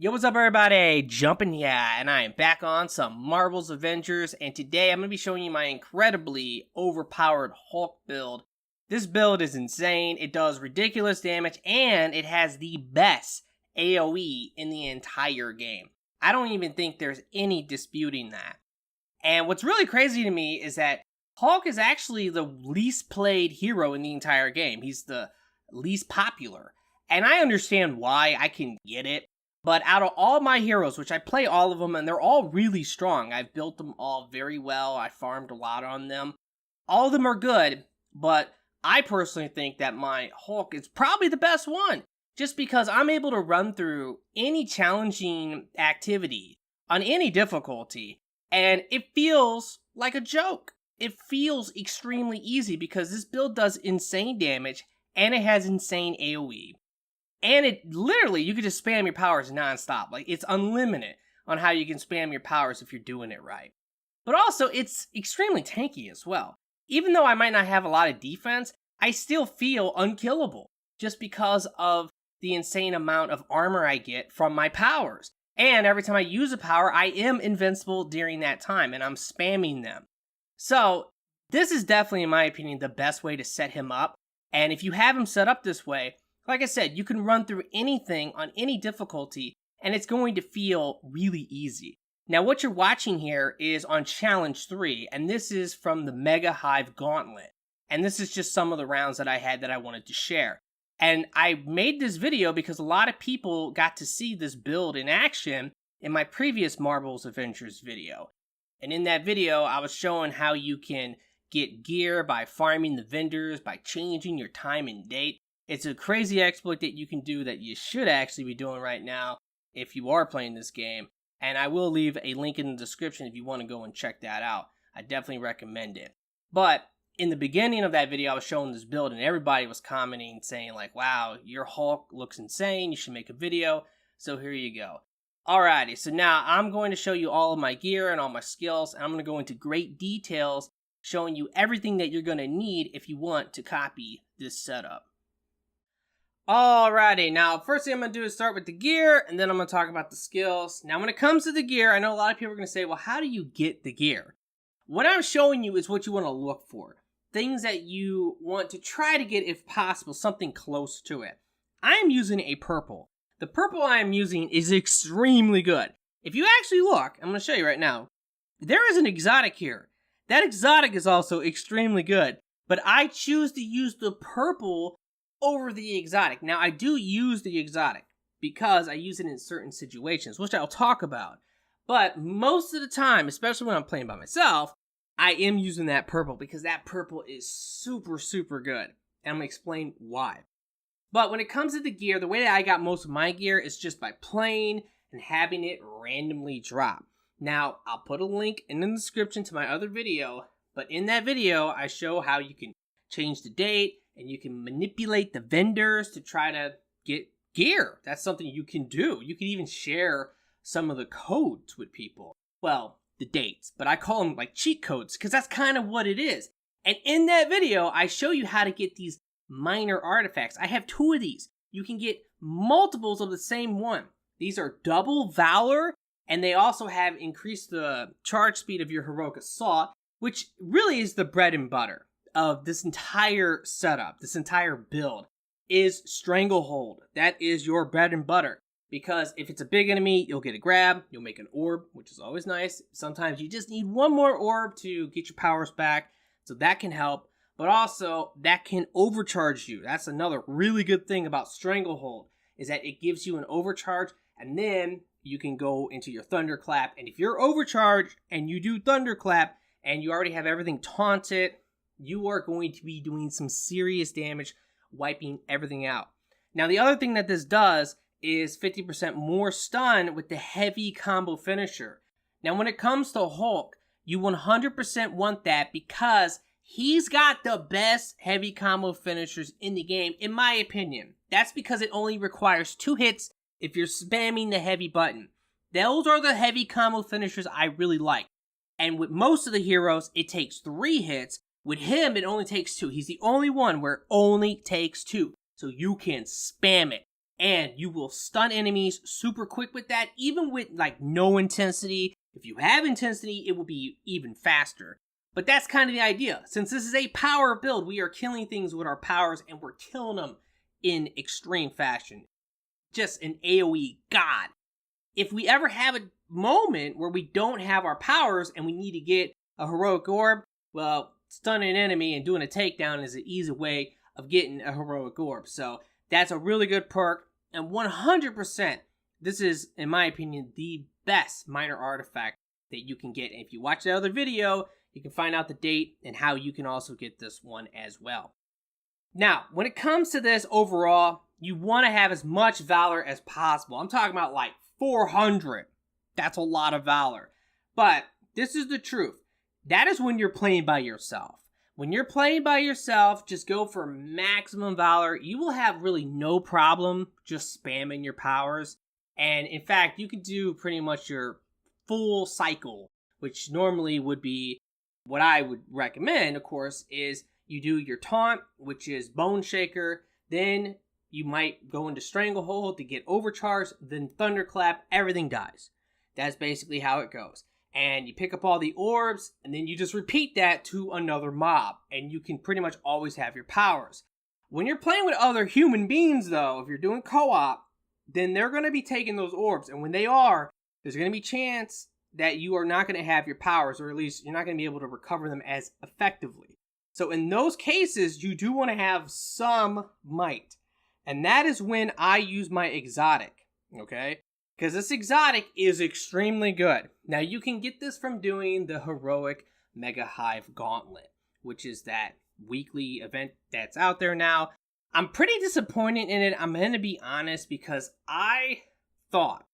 Yo, what's up everybody? Jumpin' here, and I am back on some Marvel's Avengers, and today I'm going to be showing you my incredibly overpowered Hulk build. This build is insane, it does ridiculous damage, and it has the best AoE in the entire game. I don't even think there's any disputing that. And what's really crazy to me is that Hulk is actually the least played hero in the entire game. He's the least popular. And I understand why, I can get it. But out of all my heroes, which I play all of them, and they're all really strong. I've built them all very well. I farmed a lot on them. All of them are good, but I personally think that my Hulk is probably the best one. Just because I'm able to run through any challenging activity on any difficulty, and it feels like a joke. It feels extremely easy because this build does insane damage, and it has insane AoE. And it literally, you can just spam your powers nonstop. Like, it's unlimited on how you can spam your powers if you're doing it right. But also, it's extremely tanky as well. Even though I might not have a lot of defense, I still feel unkillable just because of the insane amount of armor I get from my powers. And every time I use a power, I am invincible during that time, and I'm spamming them. So, this is definitely, in my opinion, the best way to set him up. And if you have him set up this way, like I said, you can run through anything on any difficulty, and it's going to feel really easy. Now, what you're watching here is on Challenge 3, and this is from the Mega Hive Gauntlet. And this is just some of the rounds that I had that I wanted to share. And I made this video because a lot of people got to see this build in action in my previous Marvel's Avengers video. And in that video, I was showing how you can get gear by farming the vendors, by changing your time and date. It's a crazy exploit that you can do that you should actually be doing right now if you are playing this game. And I will leave a link in the description if you want to go and check that out. I definitely recommend it. But in the beginning of that video, I was showing this build and everybody was commenting saying like, wow, your Hulk looks insane. You should make a video. So here you go. Alrighty, so now I'm going to show you all of my gear and all my skills. And I'm going to go into great details showing you everything that you're going to need if you want to copy this setup. Alrighty, now first thing I'm going to do is start with the gear, and then I'm going to talk about the skills. Now when it comes to the gear, I know a lot of people are going to say, well, how do you get the gear? What I'm showing you is what you want to look for. Things that you want to try to get, if possible, something close to it. I'm using a purple. The purple I am using is extremely good. If you actually look, I'm going to show you right now, there is an exotic here. That exotic is also extremely good, but I choose to use the purple over the exotic. Now, I do use the exotic because I use it in certain situations, which I'll talk about. But most of the time, especially when I'm playing by myself, I am using that purple because that purple is super, super good. And I'm going to explain why. But when it comes to the gear, the way that I got most of my gear is just by playing and having it randomly drop. Now, I'll put a link in the description to my other video, but in that video, I show how you can change the date, and you can manipulate the vendors to try to get gear. That's something you can do. You can even share some of the codes with people. Well, the dates, but I call them like cheat codes because that's kind of what it is. And in that video, I show you how to get these minor artifacts. I have 2 of these. You can get multiples of the same one. These are double Valor, and they also have increased the charge speed of your heroic assault, which really is the bread and butter of this entire setup, this entire build, is Stranglehold. That is your bread and butter. Because if it's a big enemy, you'll get a grab, you'll make an orb, which is always nice. Sometimes you just need one more orb to get your powers back, so that can help. But also, that can overcharge you. That's another really good thing about Stranglehold, is that it gives you an overcharge, and then you can go into your Thunderclap. And if you're overcharged, and you do Thunderclap, and you already have everything taunted, you are going to be doing some serious damage, wiping everything out. Now, the other thing that this does is 50% more stun with the heavy combo finisher. Now, when it comes to Hulk, you 100% want that because he's got the best heavy combo finishers in the game, in my opinion. That's because it only requires 2 hits if you're spamming the heavy button. Those are the heavy combo finishers I really like. And with most of the heroes, it takes 3 hits. With him, it only takes 2. He's the only one where it only takes 2. So you can spam it. and you will stun enemies super quick with that, even with like no intensity. If you have intensity, it will be even faster. But that's kind of the idea. Since this is a power build, we are killing things with our powers, and we're killing them in extreme fashion. Just an AoE god. If we ever have a moment where we don't have our powers and we need to get a heroic orb, well, stunning an enemy and doing a takedown is an easy way of getting a heroic orb. So that's a really good perk. And 100%, this is, in my opinion, the best minor artifact that you can get. And if you watch the other video, you can find out the date and how you can also get this one as well. Now, when it comes to this overall, you want to have as much Valor as possible. I'm talking about like 400. That's a lot of Valor. But this is the truth. That is when you're playing by yourself. When you're playing by yourself, just go for maximum Valor. You will have really no problem just spamming your powers. And in fact, you can do pretty much your full cycle, which normally would be what I would recommend, of course, is you do your taunt, which is Bone Shaker, then you might go into Stranglehold to get overcharged, then Thunderclap, everything dies. That's basically how it goes. And you pick up all the orbs, and then you just repeat that to another mob, and you can pretty much always have your powers. When you're playing with other human beings, though, if you're doing co-op, then they're going to be taking those orbs, and when they are, there's going to be a chance that you are not going to have your powers, or at least you're not going to be able to recover them as effectively. So in those cases, you do want to have some might. And that is when I use my exotic, okay? Because this exotic is extremely good. Now, you can get this from doing the Heroic Mega Hive Gauntlet, which is that weekly event that's out there now. I'm pretty disappointed in it, I'm going to be honest, because I thought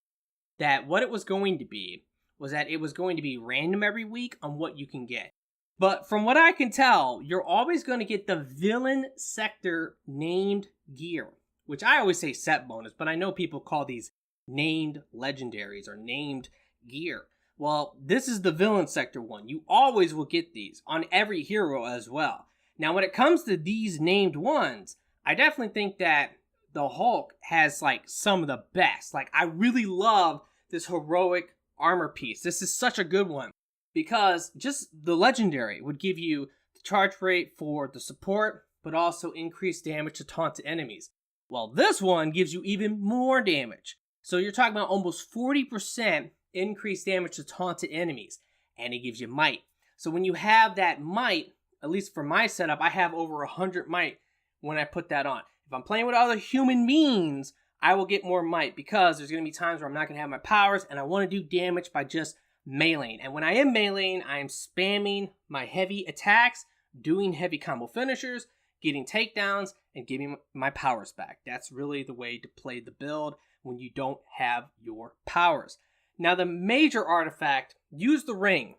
that what it was going to be was that it was going to be random every week on what you can get. But from what I can tell, you're always going to get the villain sector named gear, which I always say set bonus, but I know people call these named legendaries or named gear. Well, this is the villain sector one. You always will get these on every hero as well. Now, when it comes to these named ones, I definitely think that the Hulk has like some of the best. Like, I really love this heroic armor piece. This is such a good one because just the legendary would give you the charge rate for the support, but also increased damage to taunted enemies. Well, this one gives you even more damage. So you're talking about almost 40% increased damage to taunted enemies, and it gives you might. So when you have that might, at least for my setup, I have over 100 might when I put that on. If I'm playing with other human beings, I will get more might because there's going to be times where I'm not going to have my powers and I want to do damage by just meleeing. And when I am meleeing, I am spamming my heavy attacks, doing heavy combo finishers, getting takedowns, and giving my powers back. That's really the way to play the build when you don't have your powers. Now, the major artifact, use the ring.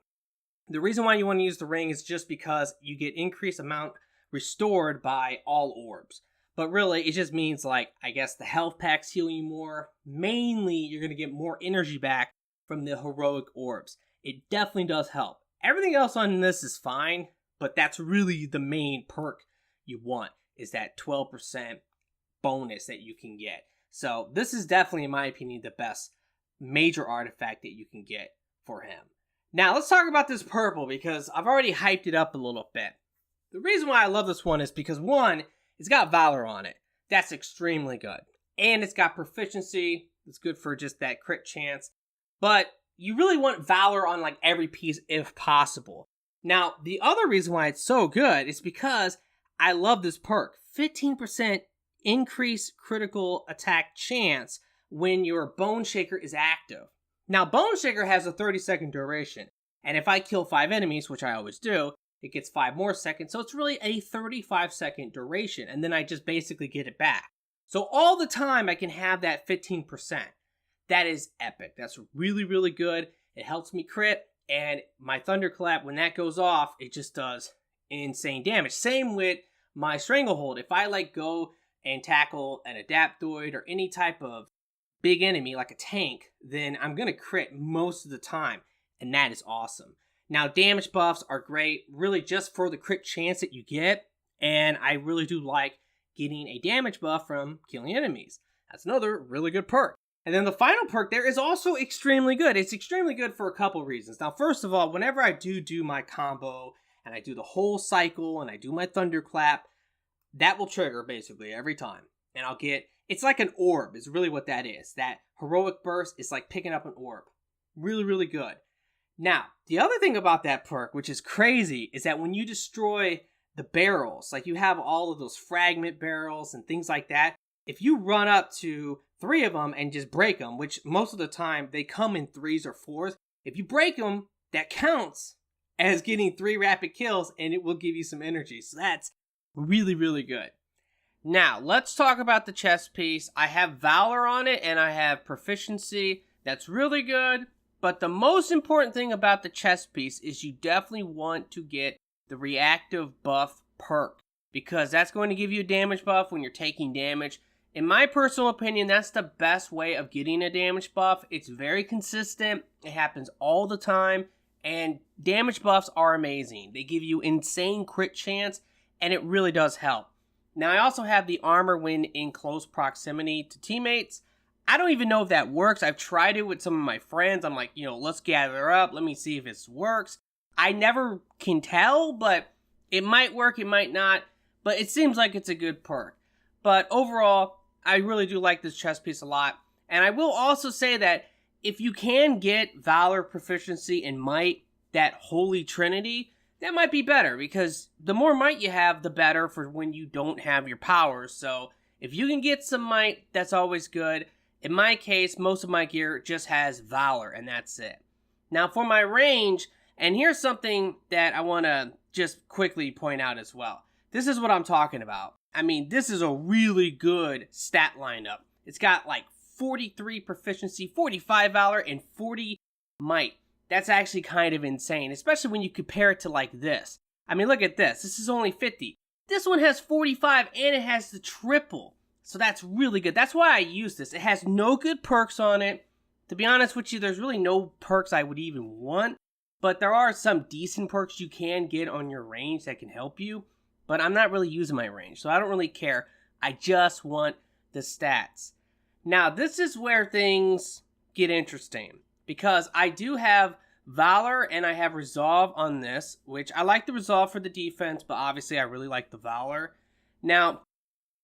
The reason why you want to use the ring is just because you get increased amount restored by all orbs. But really, it just means, like, I guess the health packs heal you more. Mainly, you're going to get more energy back from the heroic orbs. It definitely does help. Everything else on this is fine, but that's really the main perk you want, is that 12% bonus that you can get. So this is definitely, in my opinion, the best major artifact that you can get for him. Now, let's talk about this purple, because I've already hyped it up a little bit. The reason why I love this one is because, one, it's got Valor on it. That's extremely good. And it's got proficiency. It's good for just that crit chance. But you really want Valor on like every piece if possible. Now, the other reason why it's so good is because I love this perk. 15% increased critical attack chance when your Bone Shaker is active. Now, Bone Shaker has a 30-second duration. And if I kill 5 enemies, which I always do, it gets 5 more seconds, so it's really a 35-second duration, and then I just basically get it back. So all the time I can have that 15%. That is epic. That's really, really good. It helps me crit, and my Thunderclap, when that goes off, it just does insane damage. Same with my Stranglehold. If I like go and tackle an Adaptoid or any type of big enemy like a tank, then I'm going to crit most of the time, and that is awesome. Now, damage buffs are great, really just for the crit chance that you get, and I really do like getting a damage buff from killing enemies. That's another really good perk. And then the final perk there is also extremely good. It's extremely good for a couple reasons. Now, first of all, whenever I do my combo and I do the whole cycle and I do my thunderclap, that will trigger basically every time. And I'll get, it's like an orb is really what that is. That heroic burst is like picking up an orb. Really, really good. Now, the other thing about that perk, which is crazy, is that when you destroy the barrels, like you have all of those fragment barrels and things like that, if you run up to 3 of them and just break them, which most of the time they come in 3s or 4s, if you break them, that counts as getting 3 rapid kills and it will give you some energy. So that's really, really good. Now, let's talk about the chest piece. I have Valor on it and I have Proficiency. That's really good. But the most important thing about the chest piece is you definitely want to get the reactive buff perk, because that's going to give you a damage buff when you're taking damage. In my personal opinion, that's the best way of getting a damage buff. It's very consistent. It happens all the time. And damage buffs are amazing. They give you insane crit chance, and it really does help. Now, I also have the armor when in close proximity to teammates. I don't even know if that works. I've tried it with some of my friends. I'm like, let's gather up. Let me see if this works. I never can tell, but it might work, it might not. But it seems like it's a good perk. But overall, I really do like this chest piece a lot. And I will also say that if you can get Valor, Proficiency, and Might, that holy trinity, that might be better, because the more might you have, the better for when you don't have your powers. So if you can get some might, that's always good. In my case, most of my gear just has Valor, and that's it. Now for my range, and here's something that I want to just quickly point out as well. This is what I'm talking about. I mean, this is a really good stat lineup. It's got like 43 proficiency, 45 Valor, and 40 might. That's actually kind of insane, especially when you compare it to like this. I mean, look at this. This is only 50. This one has 45 and it has the triple. So that's really good. That's why I use this. It has no good perks on it. To be honest with you, there's really no perks I would even want. But there are some decent perks you can get on your range that can help you. But I'm not really using my range, so I don't really care. I just want the stats. Now, this is where things get interesting, because I do have Valor and I have Resolve on this, which I like the Resolve for the defense, but obviously I really like the Valor. Now,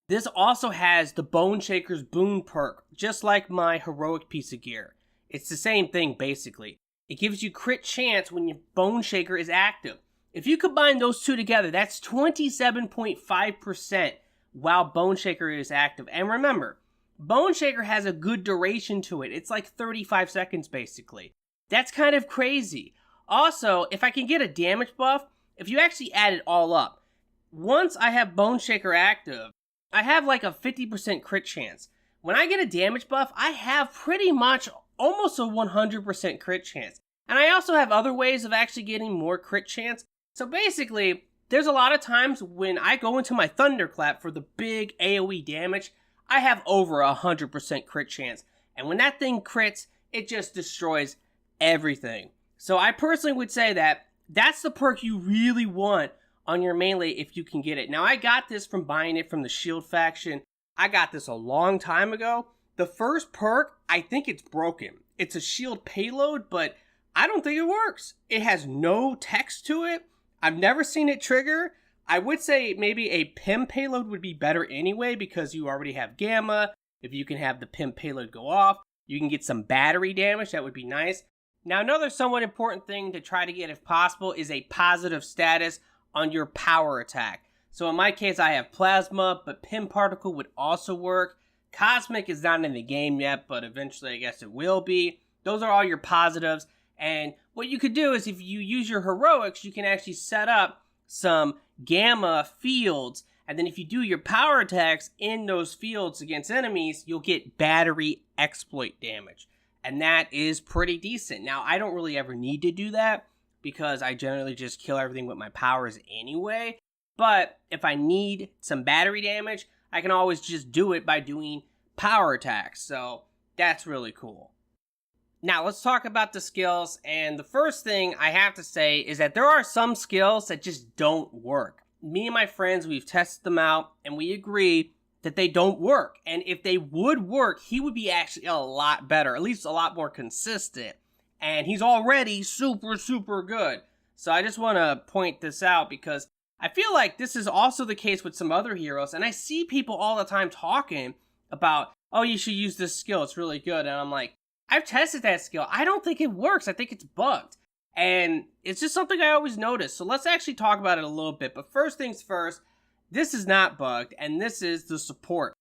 this also has the Bone Shaker's Boon perk, just like my heroic piece of gear. It's the same thing, basically. It gives you crit chance when your Bone Shaker is active. If you combine those two together, that's 27.5% while Bone Shaker is active. And remember, Bone Shaker has a good duration to it. It's like 35 seconds, basically. That's kind of crazy. Also, if I can get a damage buff, if you actually add it all up, once I have Bone Shaker active, I have like a 50% crit chance. When I get a damage buff, I have pretty much almost a 100% crit chance. And I also have other ways of actually getting more crit chance. So basically, there's a lot of times when I go into my Thunderclap for the big AoE damage, I have over 100% crit chance. And when that thing crits, it just destroys everything. So I personally would say that that's the perk you really want on your melee if you can get it. Now, I got this from buying it from the Shield faction. I got this a long time ago. The first perk, I think it's broken. It's a shield payload, but I don't think it works. It has no text to it. I've never seen it trigger. I would say maybe a PIM payload would be better anyway, because you already have Gamma. If you can have the PIM payload go off, you can get some battery damage. That would be nice. Now, another somewhat important thing to try to get if possible is a positive status on your power attack. So in my case, I have Plasma, but PIM Particle would also work. Cosmic is not in the game yet, but eventually I guess it will be. Those are all your positives. And what you could do is if you use your heroics, you can actually set up some Gamma fields. And then if you do your power attacks in those fields against enemies, you'll get battery exploit damage. And that is pretty decent. Now, I don't really ever need to do that, because I generally just kill everything with my powers anyway. But if I need some battery damage, I can always just do it by doing power attacks. So that's really cool. Now, let's talk about the skills. And the first thing I have to say is that there are some skills that just don't work. Me and my friends, we've tested them out, and we agree that they don't work. And if they would work, he would be actually a lot better, at least a lot more consistent. And he's already super, super good. So I just want to point this out because I feel like this is also the case with some other heroes. And I see people all the time talking about, oh, you should use this skill, it's really good. And I'm like, I've tested that skill. I don't think it works. I think it's bugged. And it's just something I always notice. So let's actually talk about it a little bit. But first things first, this is not bugged, and this is the support.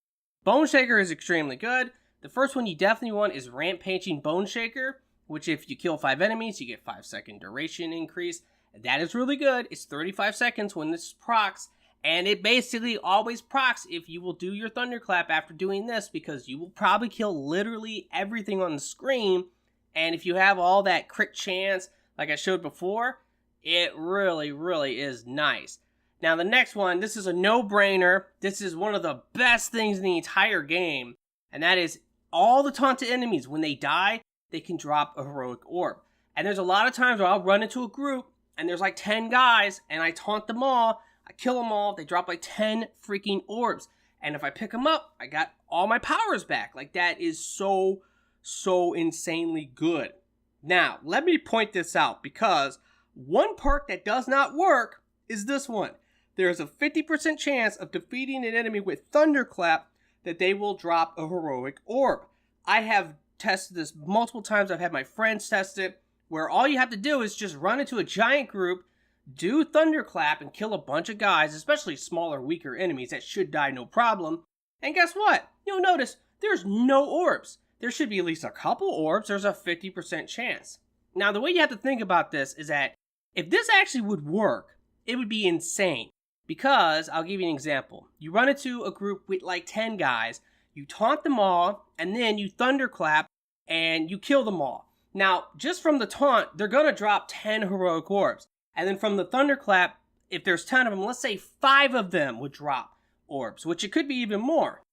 Bone Shaker is extremely good. The first one you definitely want is Rampaging Bone Shaker, which if you kill 5 enemies, you get 5-second duration increase. That is really good. It's 35 seconds when this procs, and it basically always procs if you will do your Thunderclap after doing this, because you will probably kill literally everything on the screen, and if you have all that crit chance, like I showed before, it really, really is nice. Now the next one, this is a no-brainer. This is one of the best things in the entire game, and that is all the taunted enemies, when they die, they can drop a heroic orb. And there's a lot of times where I'll run into a group, and there's like 10 guys, and I taunt them all, I kill them all, they drop like 10 freaking orbs. And if I pick them up, I got all my powers back. Like, that is so insanely good. Now, let me point this out, because one perk that does not work is this one. There is a 50% chance of defeating an enemy with Thunderclap that they will drop a heroic orb. I have tested this multiple times. I've had my friends test it, where all you have to do is just run into a giant group, do Thunderclap, and kill a bunch of guys, especially smaller, weaker enemies that should die no problem. And guess what? You'll notice there's no orbs. There should be at least a couple orbs. There's a 50% chance. Now, the way you have to think about this is that if this actually would work, it would be insane. Because, I'll give you an example. You run into a group with like 10 guys, you taunt them all, and then you Thunderclap, and you kill them all. Now, just from the taunt, they're going to drop 10 heroic orbs. And then from the Thunderclap, if there's 10 of them, let's say 5 of them would drop orbs, which it could be even more.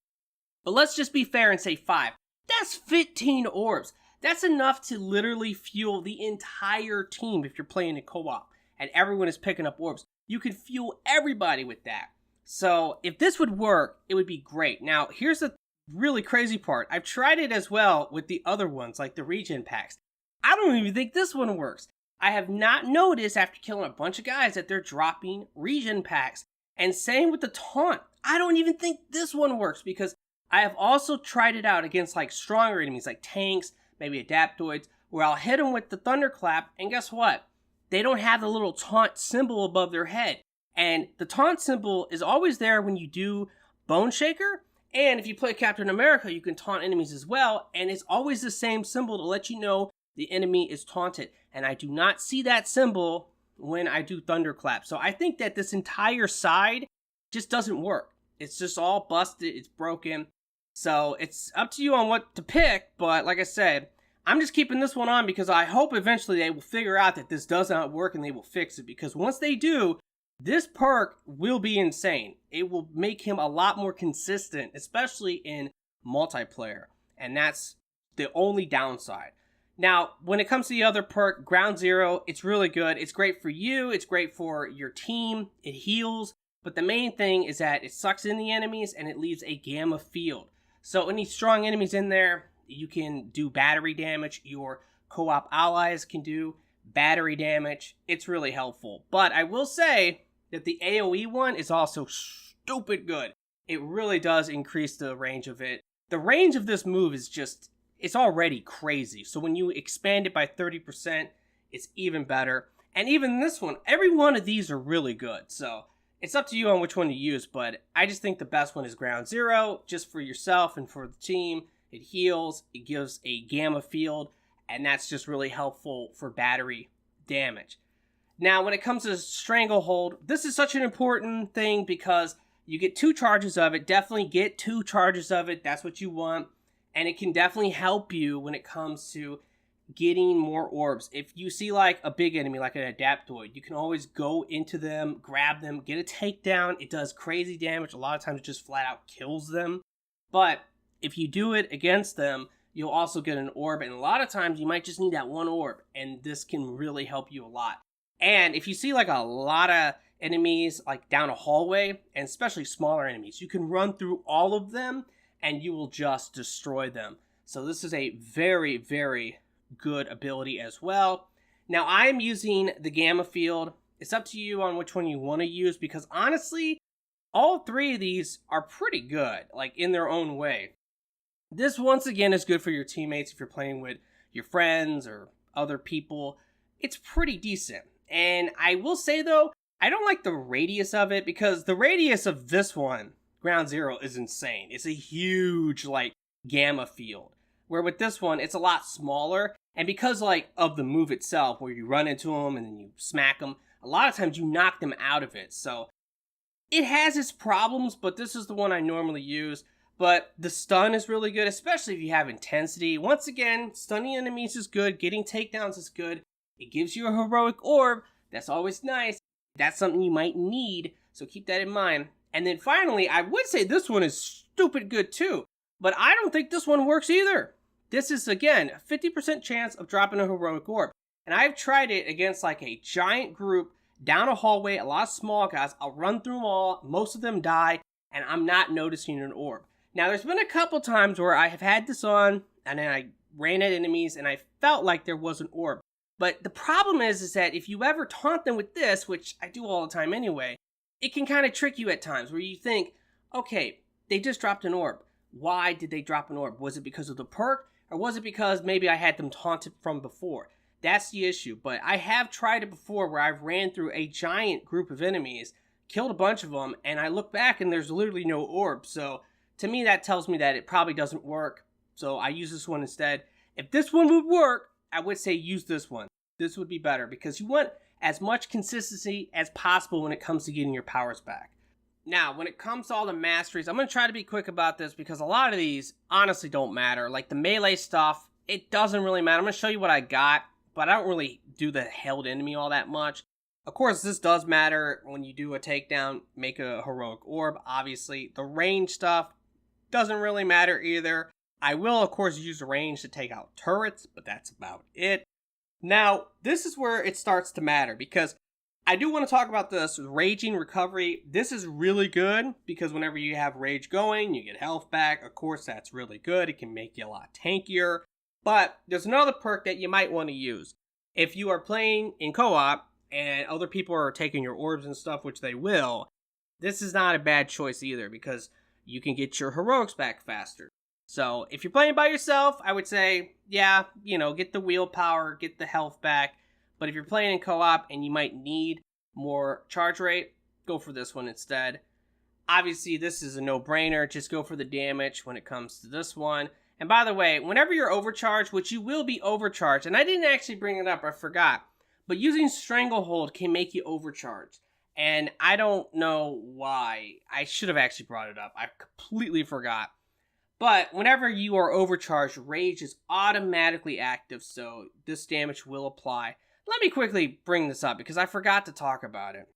But let's just be fair and say 5. That's 15 orbs. That's enough to literally fuel the entire team if you're playing in co-op and everyone is picking up orbs. You can fuel everybody with that. So if this would work, it would be great. Now, here's the really crazy part. I've tried it as well with the other ones, like the regen packs. I don't even think this one works. I have not noticed after killing a bunch of guys that they're dropping regen packs. And same with the taunt. I don't even think this one works, because I have also tried it out against like stronger enemies, like tanks, maybe adaptoids, where I'll hit them with the Thunderclap, and guess what? They don't have the little taunt symbol above their head. And the taunt symbol is always there when you do Bone Shaker. And if you play Captain America, you can taunt enemies as well. And it's always the same symbol to let you know the enemy is taunted. And I do not see that symbol when I do Thunderclap. So I think that this entire side just doesn't work. It's just all busted. It's broken. So it's up to you on what to pick. But like I said, I'm just keeping this one on because I hope eventually they will figure out that this does not work and they will fix it. Because once they do, this perk will be insane. It will make him a lot more consistent, especially in multiplayer. And that's the only downside. Now, when it comes to the other perk, Ground Zero, it's really good. It's great for you. It's great for your team. It heals. But the main thing is that it sucks in the enemies and it leaves a gamma field. So any strong enemies in there, you can do battery damage. Your co-op allies can do battery damage. It's really helpful. But I will say that the AoE one is also stupid good. It really does increase the range of it. The range of this move is just, it's already crazy. So when you expand it by 30%, it's even better. And even this one, every one of these are really good. So it's up to you on which one to use. But I just think the best one is Ground Zero, just for yourself and for the team. It heals, it gives a gamma field, and that's just really helpful for battery damage. Now, when it comes to Stranglehold, this is such an important thing because you get 2 charges of it. Definitely get 2 charges of it. That's what you want. And it can definitely help you when it comes to getting more orbs. If you see like a big enemy, like an Adaptoid, you can always go into them, grab them, get a takedown. It does crazy damage. A lot of times it just flat out kills them. But if you do it against them, you'll also get an orb. And a lot of times you might just need that one orb. And this can really help you a lot. And if you see like a lot of enemies like down a hallway, and especially smaller enemies. You can run through all of them and you will just destroy them. So this is a very, very good ability as well. Now I'm using the Gamma Field. It's up to you on which one you want to use, because honestly, all three of these are pretty good, like in their own way. This once again is good for your teammates if you're playing with your friends or other people. It's pretty decent. And I will say though, I don't like the radius of it, because the radius of this one, Ground Zero, is insane. It's a huge like gamma field. Where with this one, it's a lot smaller. And because like of the move itself, where you run into them and then you smack them, a lot of times you knock them out of it. So it has its problems, but this is the one I normally use. But the stun is really good, especially if you have intensity. Once again, stunning enemies is good. Getting takedowns is good. It gives you a heroic orb. That's always nice. That's something you might need, so keep that in mind. And then finally, I would say this one is stupid good too. But I don't think this one works either. This is, again, a 50% chance of dropping a heroic orb. And I've tried it against like a giant group down a hallway, a lot of small guys. I'll run through them all. Most of them die, and I'm not noticing an orb. Now, there's been a couple times where I have had this on, and then I ran at enemies, and I felt like there was an orb. But the problem is that if you ever taunt them with this, which I do all the time anyway, it can kind of trick you at times where you think, okay, they just dropped an orb. Why did they drop an orb? Was it because of the perk? Or was it because maybe I had them taunted from before? That's the issue. But I have tried it before where I've ran through a giant group of enemies, killed a bunch of them, and I look back and there's literally no orb. So to me, that tells me that it probably doesn't work. So I use this one instead. If this one would work, I would say use this one. This would be better because you want as much consistency as possible when it comes to getting your powers back. Now, when it comes to all the masteries, I'm going to try to be quick about this because a lot of these honestly don't matter. Like the melee stuff, it doesn't really matter. I'm going to show you what I got, but I don't really do the held enemy all that much. Of course, this does matter when you do a takedown, make a heroic orb. Obviously, the range stuff doesn't really matter either. I will, of course, use the range to take out turrets, but that's about it. Now, this is where it starts to matter because I do want to talk about this raging recovery. This is really good because whenever you have rage going, you get health back. Of course, that's really good. It can make you a lot tankier. But there's another perk that you might want to use. If you are playing in co-op and other people are taking your orbs and stuff, which they will, this is not a bad choice either because you can get your heroics back faster. So if you're playing by yourself, I would say, yeah, get the wheel power, get the health back. But if you're playing in co-op and you might need more charge rate, go for this one instead. Obviously, this is a no-brainer. Just go for the damage when it comes to this one. And by the way, whenever you're overcharged, which you will be overcharged, and I didn't actually bring it up, I forgot, but using Stranglehold can make you overcharged. And I don't know why. I should have actually brought it up. I completely forgot. But whenever you are overcharged, Rage is automatically active, so this damage will apply. Let me quickly bring this up because I forgot to talk about it.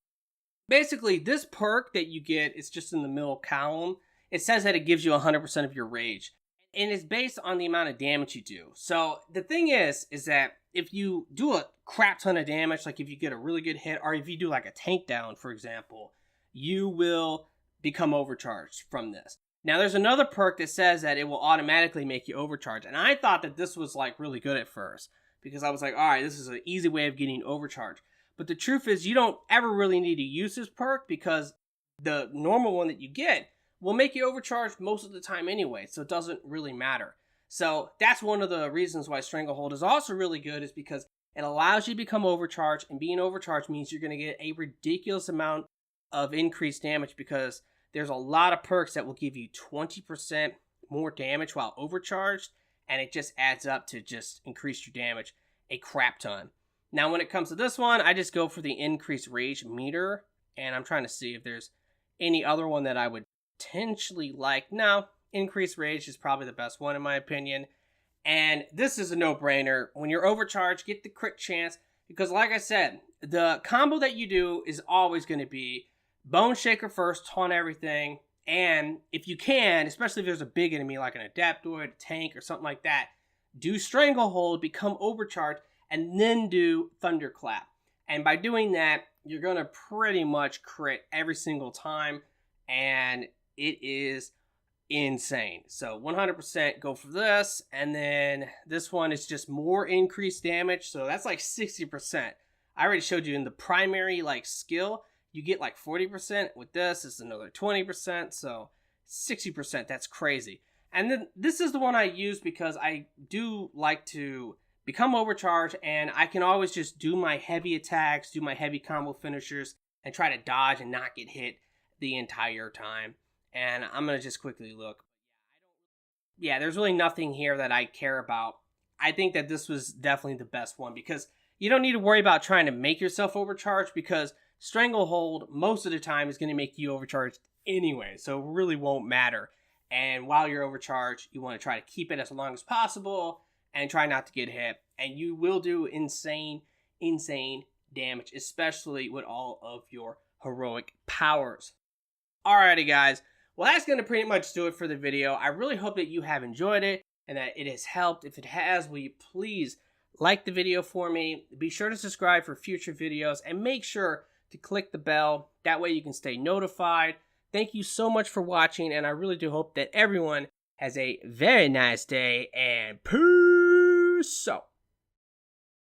Basically, this perk that you get is just in the middle column. It says that it gives you 100% of your Rage. And it's based on the amount of damage you do. So the thing is that if you do a crap ton of damage, like if you get a really good hit, or if you do like a tank down, for example, you will become overcharged from this. Now, there's another perk that says that it will automatically make you overcharged. And I thought that this was like really good at first because I was like, all right, this is an easy way of getting overcharged. But the truth is you don't ever really need to use this perk because the normal one that you get will make you overcharged most of the time anyway. So it doesn't really matter. So that's one of the reasons why Stranglehold is also really good is because it allows you to become overcharged. And being overcharged means you're going to get a ridiculous amount of increased damage because there's a lot of perks that will give you 20% more damage while overcharged, and it just adds up to just increase your damage a crap ton. Now, when it comes to this one, I just go for the increased rage meter, and I'm trying to see if there's any other one that I would potentially like. No, increased rage is probably the best one in my opinion, and this is a no-brainer. When you're overcharged, get the crit chance, because like I said, the combo that you do is always going to be Bone Shaker first, taunt everything, and if you can, especially if there's a big enemy like an Adaptoid, a tank, or something like that, do Stranglehold, become overcharged, and then do Thunderclap. And by doing that, you're going to pretty much crit every single time, and it is insane. So 100% go for this, and then this one is just more increased damage, so that's like 60%. I already showed you in the primary like skill, you get like 40%. With this, it's another 20%, so 60%. That's crazy. And then this is the one I use because I do like to become overcharged, and I can always just do my heavy attacks, do my heavy combo finishers, and try to dodge and not get hit the entire time. And I'm going to just quickly look. Yeah, there's really nothing here that I care about. I think that this was definitely the best one because you don't need to worry about trying to make yourself overcharged, because Stranglehold most of the time is going to make you overcharged anyway, so it really won't matter. And while you're overcharged, you want to try to keep it as long as possible and try not to get hit. And you will do insane damage, especially with all of your heroic powers. Alrighty guys, well that's going to pretty much do it for the video. I really hope that you have enjoyed it and that it has helped. If it has, will you please like the video for me? Be sure to subscribe for future videos and make sure to click the bell. That way you can stay notified. Thank you so much for watching, and I really do hope that everyone has a very nice day, and peace out.